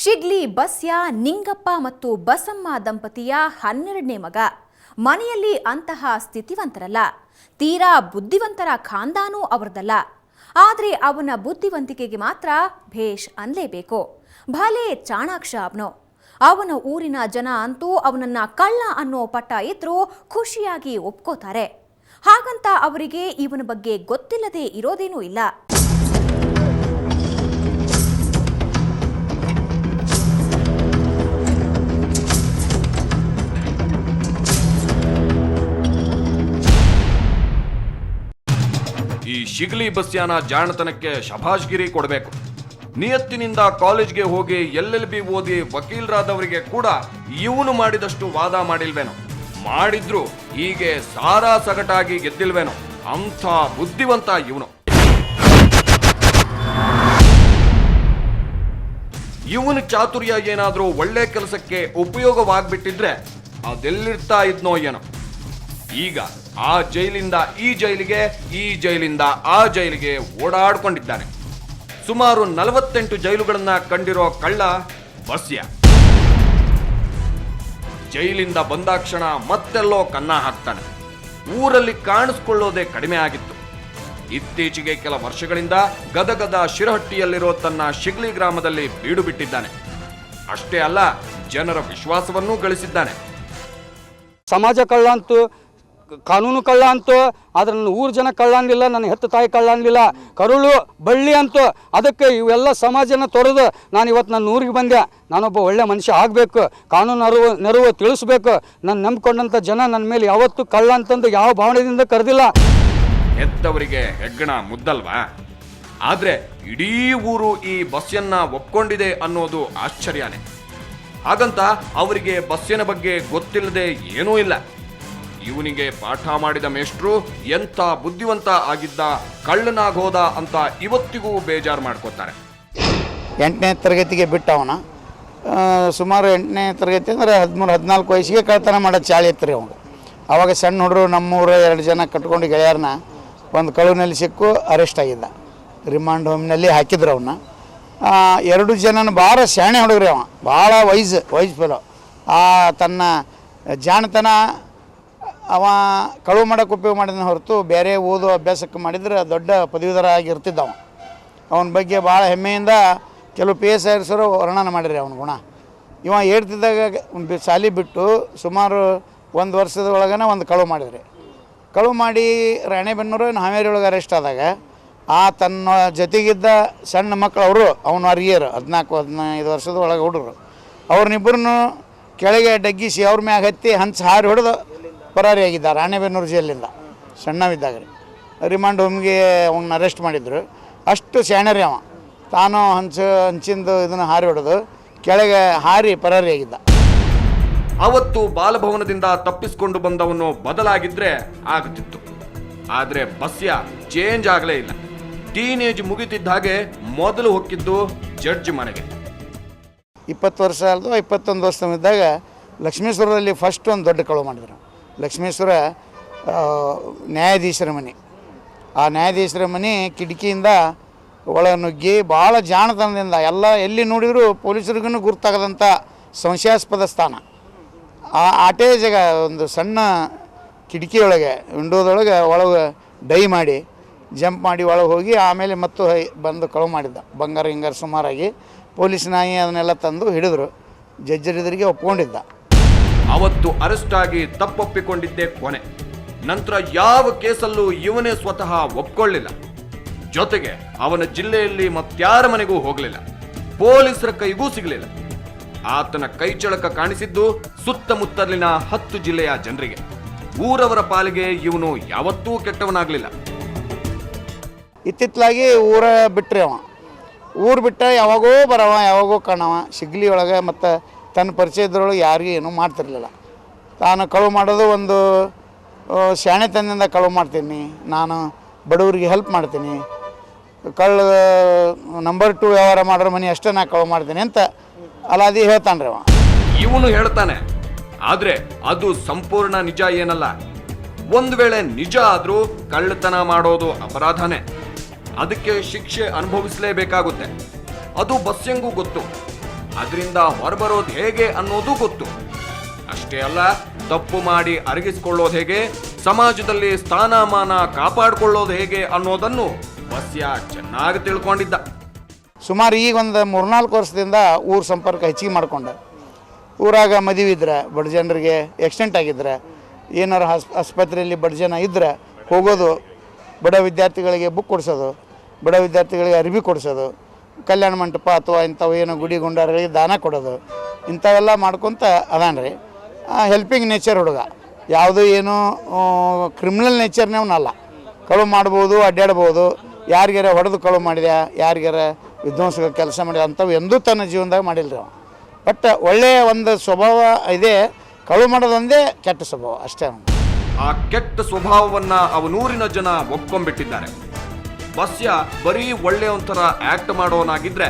ಶಿಗ್ಲಿ ಬಸ್ಯ ನಿಂಗಪ್ಪ ಮತ್ತು ಬಸಮ್ಮ ದಂಪತಿಯ 12ನೇ ಮಗ. ಮನೆಯಲ್ಲಿ ಅಂತಹ ಸ್ಥಿತಿವಂತರಲ್ಲ, ತೀರಾ ಬುದ್ಧಿವಂತರ ಖಾನ್ದಾನೂ ಅವರದಲ್ಲ. ಆದರೆ ಅವನ ಬುದ್ಧಿವಂತಿಕೆಗೆ ಮಾತ್ರ ಭೇಷ್ ಅನ್ಲೇಬೇಕು. ಭಲೆ ಚಾಣಾಕ್ಷ ಅವನು. ಅವನ ಊರಿನ ಜನ ಅಂತೂ ಅವನನ್ನ ಕಳ್ಳ ಅನ್ನೋ ಪಟ್ಟ ಇದ್ರೂ ಖುಷಿಯಾಗಿ ಒಪ್ಕೋತಾರೆ. ಹಾಗಂತ ಅವರಿಗೆ ಇವನ ಬಗ್ಗೆ ಗೊತ್ತಿಲ್ಲದೆ ಇರೋದೇನೂ ಇಲ್ಲ. ಈ ಶಿಗ್ಲಿ ಬಸ್ಯಾನ ಜಾಣತನಕ್ಕೆ ಶಭಾಷ್ಗಿರಿ ಕೊಡಬೇಕು. ನಿಯತ್ತಿನಿಂದ ಕಾಲೇಜ್ಗೆ ಹೋಗಿ LLB ಓದಿ ವಕೀಲರಾದವರಿಗೆ ಕೂಡ ಇವನು ಮಾಡಿದಷ್ಟು ವಾದ ಮಾಡಿಲ್ವೇನೋ. ಮಾಡಿದ್ರು ಹೀಗೆ ಸಾರಾ ಸಗಟಾಗಿ ಗೆದ್ದಿಲ್ವೇನೋ. ಅಂಥ ಬುದ್ಧಿವಂತ ಇವನು. ಇವನ ಚಾತುರ್ಯ ಏನಾದ್ರೂ ಒಳ್ಳೆ ಕೆಲಸಕ್ಕೆ ಉಪಯೋಗವಾಗ್ಬಿಟ್ಟಿದ್ರೆ ಅದೆಲ್ಲಿರ್ತಾ ಇದ್ನೋ ಏನೋ. ಈಗ ಆ ಜೈಲಿಂದ ಈ ಜೈಲಿಗೆ, ಈ ಜೈಲಿಂದ ಆ ಜೈಲಿಗೆ ಓಡಾಡ್ಕೊಂಡಿದ್ದಾನೆ. ಸುಮಾರು 48 ಜೈಲುಗಳನ್ನ ಕಂಡಿರೋ ಕಳ್ಳ ಬಸ್ಯ. ಜೈಲಿಂದ ಬಂದಾಕ್ಷಣ ಮತ್ತೆಲ್ಲೋ ಕನ್ನ ಹಾಕ್ತಾನೆ. ಊರಲ್ಲಿ ಕಾಣಿಸ್ಕೊಳ್ಳೋದೇ ಕಡಿಮೆ ಆಗಿತ್ತು. ಇತ್ತೀಚೆಗೆ ಕೆಲ ವರ್ಷಗಳಿಂದ ಗದಗದ ಶಿರಹಟ್ಟಿಯಲ್ಲಿರೋ ತನ್ನ ಶಿಗ್ಲಿ ಗ್ರಾಮದಲ್ಲಿ ಬೀಡು ಬಿಟ್ಟಿದ್ದಾನೆ. ಅಷ್ಟೇ ಅಲ್ಲ, ಜನರ ವಿಶ್ವಾಸವನ್ನೂ ಗಳಿಸಿದ್ದಾನೆ. ಸಮಾಜ ಕಳ್ಳ ಅಂತೂ, ಕಾನೂನು ಕಳ್ಳ ಅಂತೂ, ಆದ್ರೆ ನನ್ನ ಊರು ಜನ ಕಳ್ಳ ಅನ್ನಲಿಲ್ಲ, ನನ್ನ ಹೆತ್ತ ತಾಯಿ ಕಳ್ಳ ಅನ್ನಲಿಲ್ಲ. ಕರುಳು ಬಳ್ಳಿ ಅಂತೂ, ಅದಕ್ಕೆ ಇವೆಲ್ಲ ಸಮಾಜನ ತೊರೆದು ನಾನು ಇವತ್ತು ನನ್ನ ಊರಿಗೆ ಬಂದೆ. ನಾನೊಬ್ಬ ಒಳ್ಳೆ ಮನುಷ್ಯ ಆಗಬೇಕು, ಕಾನೂನು ನೆರವು ತಿಳಿಸ್ಬೇಕು. ನಾನು ನಂಬ್ಕೊಂಡಂಥ ಜನ ನನ್ನ ಮೇಲೆ ಯಾವತ್ತೂ ಕಳ್ಳ ಅಂತಂದು ಯಾವ ಭಾವನೆಯಿಂದ ಕರೆದಿಲ್ಲ. ಹೆತ್ತವರಿಗೆ ಹೆಗ್ಗಣ ಮುದ್ದಲ್ವಾ? ಆದ್ರೆ ಇಡೀ ಊರು ಈ ಬಸ್ಯನ್ನ ಒಪ್ಕೊಂಡಿದೆ ಅನ್ನೋದು ಆಶ್ಚರ್ಯನೇ. ಹಾಗಂತ ಅವರಿಗೆ ಬಸ್ಯನ ಬಗ್ಗೆ ಗೊತ್ತಿಲ್ಲದೆ ಏನೂ ಇಲ್ಲ. ಇವನಿಗೆ ಪಾಠ ಮಾಡಿದ ಮೇಷ್ಟ್ರು ಎಂಥ ಬುದ್ಧಿವಂತ ಆಗಿದ್ದ, ಕಳ್ಳನಾಗೋದ ಅಂತ ಇವತ್ತಿಗೂ ಬೇಜಾರು ಮಾಡ್ಕೋತಾರೆ. 8ನೇ ತರಗತಿಗೆ ಬಿಟ್ಟವನ. ಸುಮಾರು 8ನೇ ತರಗತಿ ಅಂದರೆ 13-14 ವಯಸ್ಸಿಗೆ ಕಳ್ತನ ಮಾಡೋದು ಚಾಳಿ ಇತ್ತು ರೀ ಅವ್ನು. ಆವಾಗ ಸಣ್ಣ ಹುಡುಗರು ನಮ್ಮೂರ 2 ಜನ ಕಟ್ಕೊಂಡು ಗೆಳೆಯರನ್ನ ಒಂದು ಕಳುವಿನಲ್ಲಿ ಸಿಕ್ಕು ಅರೆಸ್ಟ್ ಆಗಿದ್ದ. ರಿಮಾಂಡ್ ಹೋಮ್ನಲ್ಲಿ ಹಾಕಿದ್ರು ಅವನ್ನ. 2 ಜನನ ಭಾಳ ಶಾಣೆ ಹುಡುಗ್ರಿ ಅವ, ಭಾಳ ವೈಸ್ ಫೆಲೋ. ತನ್ನ ಜಾಣತನ ಅವ ಕಳುವು ಮಾಡೋಕ್ಕೆ ಉಪಯೋಗ ಮಾಡಿದ ಹೊರತು ಬೇರೆ ಓದೋ ಅಭ್ಯಾಸಕ್ಕೆ ಮಾಡಿದ್ರೆ ದೊಡ್ಡ ಪದವೀಧರ ಆಗಿರ್ತಿದ್ದವ. ಅವನ ಬಗ್ಗೆ ಭಾಳ ಹೆಮ್ಮೆಯಿಂದ ಕೆಲವು PSIs ವರ್ಣನೆ ಮಾಡಿರಿ ಅವನ ಗುಣ. ಇವ ಹೇಳ್ತಿದ್ದಾಗ ಶಾಲೆ ಬಿಟ್ಟು ಸುಮಾರು 1 ವರ್ಷದ ಒಳಗನೆ ಒಂದು ಕಳುವು ಮಾಡಿದ್ರಿ. ಕಳುವು ಮಾಡಿ ರಾಣೆಬೆನ್ನೂರು ಹಾವೇರಿ ಒಳಗೆ ಅರೆಸ್ಟ್ ಆದಾಗ ತನ್ನ ಜೊತೆಗಿದ್ದ ಸಣ್ಣ ಮಕ್ಕಳು ಅವನು ಅರಿಯರು 14-15 ವರ್ಷದ ಒಳಗೆ ಹುಡುಗರು, ಅವ್ರನ್ನಿಬ್ಬರನ್ನು ಕೆಳಗೆ ಡಗ್ಗಿಸಿ ಅವ್ರ ಮ್ಯಾಗ ಹತ್ತಿ ಹಂಚು ಹಾರಿ ಹೊಡೆದು ಪರಾರಿಯಾಗಿದ್ದ ರಾಣೆಬೆನ್ನೂರು ಜೈಲಿಂದ. ಸಣ್ಣವಿದ್ದಾಗ ರೀ ರಿಮಾಂಡ್ ಹೋಮ್ಗೆ ಅವನ್ನ ಅರೆಸ್ಟ್ ಮಾಡಿದ್ರು. ಅಷ್ಟು ಶಾಣರಿ ಅವ. ತಾನು ಹಂಚಿಂದು ಇದನ್ನು ಹಾರಿ ಹೊಡೆದು ಕೆಳಗೆ ಹಾರಿ ಪರಾರಿಯಾಗಿದ್ದ. ಅವತ್ತು ಬಾಲಭವನದಿಂದ ತಪ್ಪಿಸಿಕೊಂಡು ಬಂದವನು ಬದಲಾಗಿದ್ರೆ ಆಗುತ್ತಿತ್ತು. ಆದರೆ ಬಸ್ಯ ಚೇಂಜ್ ಆಗಲೇ ಇಲ್ಲ. ಟೀನೇಜ್ ಮುಗಿತಿದ್ದ ಹಾಗೆ ಮೊದಲು ಹೊಕ್ಕಿದ್ದು ಜಡ್ಜ್ ಮನೆಗೆ. 20 ವರ್ಷ ಅಲ್ದು 21 ವರ್ಷವಿದ್ದಾಗ ಲಕ್ಷ್ಮೇಶ್ವರದಲ್ಲಿ ಫಸ್ಟ್ ಒಂದು ದೊಡ್ಡ ಕಳುವು ಮಾಡಿದ್ರು. ಲಕ್ಷ್ಮೇಶ್ವರ ನ್ಯಾಯಾಧೀಶರ ಮನೆ. ಆ ನ್ಯಾಯಾಧೀಶರ ಮನೆ ಕಿಟಕಿಯಿಂದ ಒಳ ನುಗ್ಗಿ ಭಾಳ ಜಾಣತನದಿಂದ ಎಲ್ಲಿ ನೋಡಿದರೂ ಪೊಲೀಸರಿಗೂ ಗುರ್ತಾಗದಂಥ ಸಂಶಯಾಸ್ಪದ ಸ್ಥಾನ. ಆಟೇ ಜಾಗ ಒಂದು ಸಣ್ಣ ಕಿಟಕಿಯೊಳಗೆ ವಿಂಡೋದೊಳಗೆ ಒಳಗೆ ಡೈ ಮಾಡಿ ಜಂಪ್ ಮಾಡಿ ಒಳಗೆ ಹೋಗಿ ಆಮೇಲೆ ಮತ್ತು ಬಂದು ಕಳುವು ಮಾಡಿದ್ದ. ಬಂಗಾರ ಹಿಂಗಾರ ಸುಮಾರಾಗಿ ಪೊಲೀಸ್ ನಾಯಿ ಅದನ್ನೆಲ್ಲ ತಂದು ಹಿಡಿದ್ರು. ಜಡ್ಜರಿದರಿಗೆ ಒಪ್ಕೊಂಡಿದ್ದ. ಅವತ್ತು ಅರೆಸ್ಟ್ ಆಗಿ ತಪ್ಪೊಪ್ಪಿಕೊಂಡಿದ್ದೇ ಕೊನೆ. ನಂತರ ಯಾವ ಕೇಸಲ್ಲೂ ಇವನೇ ಸ್ವತಃ ಒಪ್ಕೊಳ್ಳಿಲ್ಲ. ಜೊತೆಗೆ ಅವನ ಜಿಲ್ಲೆಯಲ್ಲಿ ಮತ್ಯಾರ ಮನೆಗೂ ಹೋಗಲಿಲ್ಲ, ಪೊಲೀಸರ ಕೈಗೂ ಸಿಗಲಿಲ್ಲ. ಆತನ ಕೈಚಳಕ ಕಾಣಿಸಿದ್ದು ಸುತ್ತಮುತ್ತಲಿನ 10 ಜಿಲ್ಲೆಯ ಜನರಿಗೆ. ಊರವರ ಪಾಲಿಗೆ ಇವನು ಯಾವತ್ತೂ ಕೆಟ್ಟವನಾಗಲಿಲ್ಲ. ಇತ್ತಿತ್ತಲಾಗಿ ಊರ ಬಿಟ್ಟರೆ ಅವ. ಊರು ಬಿಟ್ಟ ಯಾವಾಗೋ ಬರವ, ಯಾವಾಗೋ ಕಾಣವ. ಶಿಗ್ಲಿ ಒಳಗೆ ಮತ್ತು ತನ್ನ ಪರಿಚಯದೊಳಗೆ ಯಾರಿಗೂ ಏನೂ ಮಾಡ್ತಿರ್ಲಿಲ್ಲ. ತಾನು ಕಳುವು ಮಾಡೋದು ಒಂದು ಶಾಣೆತನದಿಂದ ಕಳುವು ಮಾಡ್ತೀನಿ, ನಾನು ಬಡವರಿಗೆ ಹೆಲ್ಪ್ ಮಾಡ್ತೀನಿ, ನಂಬರ್ 2 ವ್ಯವಹಾರ ಮಾಡೋರ ಮನೆ ಅಷ್ಟೇ ನಾ ಕಳುವು ಮಾಡ್ತೀನಿ ಅಂತ ಅಲಾದಿ ಹೇಳ್ತಾನೆ ರೀ ಅವ. ಇವನು ಹೇಳ್ತಾನೆ, ಆದರೆ ಅದು ಸಂಪೂರ್ಣ ನಿಜ ಏನಲ್ಲ. ಒಂದು ವೇಳೆ ನಿಜ ಆದರೂ ಕಳ್ಳತನ ಮಾಡೋದು ಅಪರಾಧನೇ. ಅದಕ್ಕೆ ಶಿಕ್ಷೆ ಅನುಭವಿಸಲೇಬೇಕಾಗುತ್ತೆ. ಅದು ಬಸ್ಯಂಗೂ ಗೊತ್ತು. ಅದರಿಂದ ಹೊರಬರೋದು ಹೇಗೆ ಅನ್ನೋದು ಗೊತ್ತು. ಅಷ್ಟೇ ಅಲ್ಲ, ತಪ್ಪು ಮಾಡಿ ಅರಗಿಸಿಕೊಳ್ಳೋದು ಹೇಗೆ, ಸಮಾಜದಲ್ಲಿ ಸ್ಥಾನಮಾನ ಕಾಪಾಡಿಕೊಳ್ಳೋದು ಹೇಗೆ ಅನ್ನೋದನ್ನು ಬಸ್ಯ ಚೆನ್ನಾಗಿ ತಿಳ್ಕೊಂಡಿದ್ದ. ಸುಮಾರು ಈಗ ಒಂದು 3-4 ವರ್ಷದಿಂದ ಊರ ಸಂಪರ್ಕ ಹೆಚ್ಚಿಗೆ ಮಾಡ್ಕೊಂಡೆ. ಊರಾಗ ಮದುವೆ ಇದ್ರೆ ಬಡ ಜನರಿಗೆ ಆಕ್ಸಿಡೆಂಟ್ ಆಗಿದ್ರೆ ಏನಾರು ಆಸ್ಪತ್ರೆಯಲ್ಲಿ ಬಡ ಜನ ಇದ್ದರೆ ಹೋಗೋದು, ಬಡ ವಿದ್ಯಾರ್ಥಿಗಳಿಗೆ ಬುಕ್ ಕೊಡಿಸೋದು, ಬಡ ವಿದ್ಯಾರ್ಥಿಗಳಿಗೆ ಅರಿವಿ ಕೊಡಿಸೋದು, ಕಲ್ಯಾಣ ಮಂಟಪ ಅಥವಾ ಇಂಥವು ಏನು ಗುಡಿ ಗುಂಡಾರಗಳಿಗೆ ದಾನ ಕೊಡೋದು, ಇಂಥವೆಲ್ಲ ಮಾಡ್ಕೊತ ಅದಾನ ರೀ. ಹೆಲ್ಪಿಂಗ್ ನೇಚರ್ ಹುಡುಗ, ಯಾವುದೂ ಏನು ಕ್ರಿಮಿನಲ್ ನೇಚರ್ನೇವನಲ್ಲ. ಕಳು ಮಾಡ್ಬೋದು, ಅಡ್ಡಾಡ್ಬೋದು, ಯಾರಿಗಾರ ಹೊಡೆದು ಕಳು ಮಾಡಿದ್ಯಾ, ಯಾರಿಗಾರ ವಿಧ್ವಂಸಕ ಕೆಲಸ ಮಾಡಿದ ಅಂಥವು ಎಂದೂ ತನ್ನ ಜೀವನದಾಗ ಮಾಡಿಲ್ಲ ರೀ. ಬಟ್ ಒಳ್ಳೆಯ ಒಂದು ಸ್ವಭಾವ ಇದೆ. ಕಳು ಮಾಡೋದೊಂದೇ ಕೆಟ್ಟ ಸ್ವಭಾವ ಅಷ್ಟೇ. ಆ ಕೆಟ್ಟ ಸ್ವಭಾವವನ್ನ ಅವನೂರಿನ ಜನ ಒಪ್ಕೊಂಡ್ಬಿಟ್ಟಿದ್ದಾರೆ. ಬಸ್ಯ ಬರೀ ಒಳ್ಳೆ ಒಂಥರ ಆಕ್ಟ್ ಮಾಡೋನಾಗಿದ್ರೆ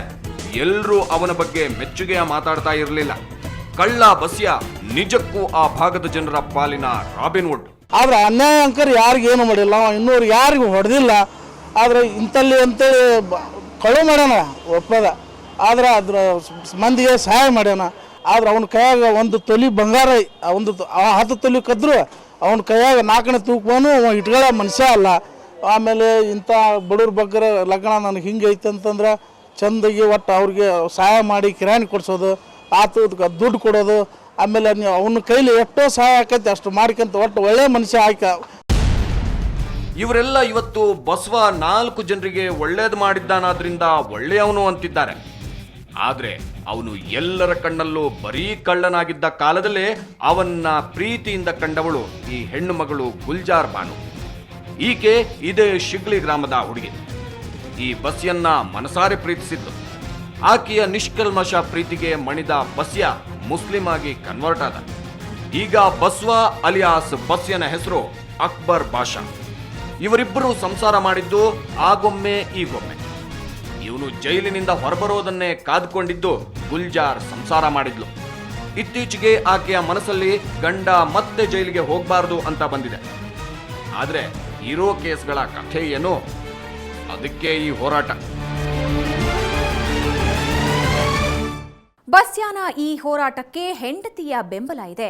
ಎಲ್ಲರೂ ಅವನ ಬಗ್ಗೆ ಮೆಚ್ಚುಗೆಯ ಮಾತಾಡ್ತಾ ಇರಲಿಲ್ಲ. ಕಳ್ಳ ಬಸ್ಯ ನಿಜಕ್ಕೂ ಆ ಭಾಗದ ಜನರ ಪಾಲಿನ ರಾಬಿನ್ ವುಡ್. ಆದ್ರೆ ಅನ್ಯಾಯ ಅಂಕರ್ ಯಾರಿಗೇನು ಮಾಡಿಲ್ಲ, ಇನ್ನೂರು ಯಾರಿಗೂ ಹೊಡೆದಿಲ್ಲ. ಆದ್ರೆ ಇಂಥಲ್ಲಿ ಅಂತೇಳಿ ಕಳು ಮಾಡ್ಯಾನ ಒಪ್ಪದ, ಆದ್ರೆ ಅದ್ರ ಮಂದಿಗೆ ಸಹಾಯ ಮಾಡ್ಯಾನ. ಆದ್ರೆ ಅವನ ಕೈಯಾಗ 1 ತೊಲಿ ಬಂಗಾರ, 10 ತೊಲಿ ಕದ್ರು ಅವನ ಕೈಯಾಗ 4ನೇ ತೂಕವನ್ನು ಇಟ್ಕೊಳ್ಳೋ ಮನುಷ್ಯ ಅಲ್ಲ. ಆಮೇಲೆ ಇಂಥ ಬಡವ್ರ ಬಗ್ಗೆ ಲಗ್ನ ನನಗೆ ಹಿಂಗೆ ಐತೆ ಅಂತಂದ್ರೆ ಚಂದಾಗಿ ಒಟ್ಟು ಅವ್ರಿಗೆ ಸಹಾಯ ಮಾಡಿ ಕಿರಾಣಿ ಕೊಡಿಸೋದು, ದುಡ್ಡು ಕೊಡೋದು, ಆಮೇಲೆ ನೀವು ಅವನ ಕೈಲಿ ಎಷ್ಟೋ ಸಹಾಯ ಆಕೈತೆ ಅಷ್ಟು ಮಾಡ್ಕೊಂತ ಒಟ್ಟು ಒಳ್ಳೆ ಮನುಷ್ಯ ಆಯ್ಕ. ಇವರೆಲ್ಲ ಇವತ್ತು ಬಸವ 4 ಜನರಿಗೆ ಒಳ್ಳೇದು ಮಾಡಿದ್ದಾನಾದ್ರಿಂದ ಒಳ್ಳೆಯವನು ಅಂತಿದ್ದಾರೆ. ಆದ್ರೆ ಅವನು ಎಲ್ಲರ ಕಣ್ಣಲ್ಲೂ ಬರೀ ಕಳ್ಳನಾಗಿದ್ದ ಕಾಲದಲ್ಲೇ ಅವನ್ನ ಪ್ರೀತಿಯಿಂದ ಕಂಡವಳು ಈ ಹೆಣ್ಣು ಮಗಳು ಗುಲ್ಜಾರ್ ಬಾನು. ಈಕೆ ಇದೇ ಶಿಗ್ಲಿ ಗ್ರಾಮದ ಹುಡುಗಿ. ಈ ಬಸ್ಯನ್ನ ಮನಸಾರೆ ಪ್ರೀತಿಸಿದ್ಲು. ಆಕೆಯ ನಿಷ್ಕಲ್ಮಶ ಪ್ರೀತಿಗೆ ಮಣಿದ ಬಸ್ಯ ಮುಸ್ಲಿಂ ಆಗಿ ಕನ್ವರ್ಟ್ ಆದ. ಈಗ ಬಸ್ವ ಅಲಿಯಾಸ್ ಬಸ್ಯನ ಹೆಸರು ಅಕ್ಬರ್ ಬಾಷಾ. ಇವರಿಬ್ಬರು ಸಂಸಾರ ಮಾಡಿದ್ದು ಆಗೊಮ್ಮೆ ಈಗೊಮ್ಮೆ. ಇವನು ಜೈಲಿನಿಂದ ಹೊರಬರೋದನ್ನೇ ಕಾದುಕೊಂಡಿದ್ದು ಗುಲ್ಜಾರ್ ಸಂಸಾರ ಮಾಡಿದ್ಲು. ಇತ್ತೀಚೆಗೆ ಆಕೆಯ ಮನಸ್ಸಲ್ಲಿ ಗಂಡ ಮತ್ತೆ ಜೈಲಿಗೆ ಹೋಗಬಾರದು ಅಂತ ಬಂದಿದೆ. ಆದ್ರೆ ಇರೋ ಕೇಸ್ಗಳ ಕಥೆ ಏನು, ಅದಕ್ಕೆ ಈ ಹೋರಾಟ. ಬಸ್ಯಾನ ಈ ಹೋರಾಟಕ್ಕೆ ಹೆಂಡತಿಯ ಬೆಂಬಲ ಇದೆ.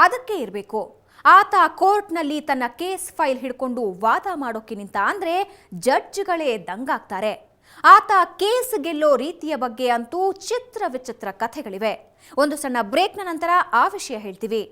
ಅದಕ್ಕೆ ಇರಬೇಕು. ಆತ ಕೋರ್ಟ್ನಲ್ಲಿ ತನ್ನ ಕೇಸ್ ಫೈಲ್ ಹಿಡ್ಕೊಂಡು ವಾದ ಮಾಡೋಕೆ ನಿಂತ ಅಂದ್ರೆ ಜಡ್ಜ್ಗಳೇ ದಂಗಾಗ್ತಾರೆ. ಆತ ಕೇಸ್ ಗೆಲ್ಲೋ ರೀತಿಯ ಬಗ್ಗೆ ಅಂತೂ ಚಿತ್ರ ವಿಚಿತ್ರ ಕಥೆಗಳಿವೆ. ಒಂದು ಸಣ್ಣ ಬ್ರೇಕ್ನ ನಂತರ ಆ ವಿಷಯ ಹೇಳ್ತೀವಿ.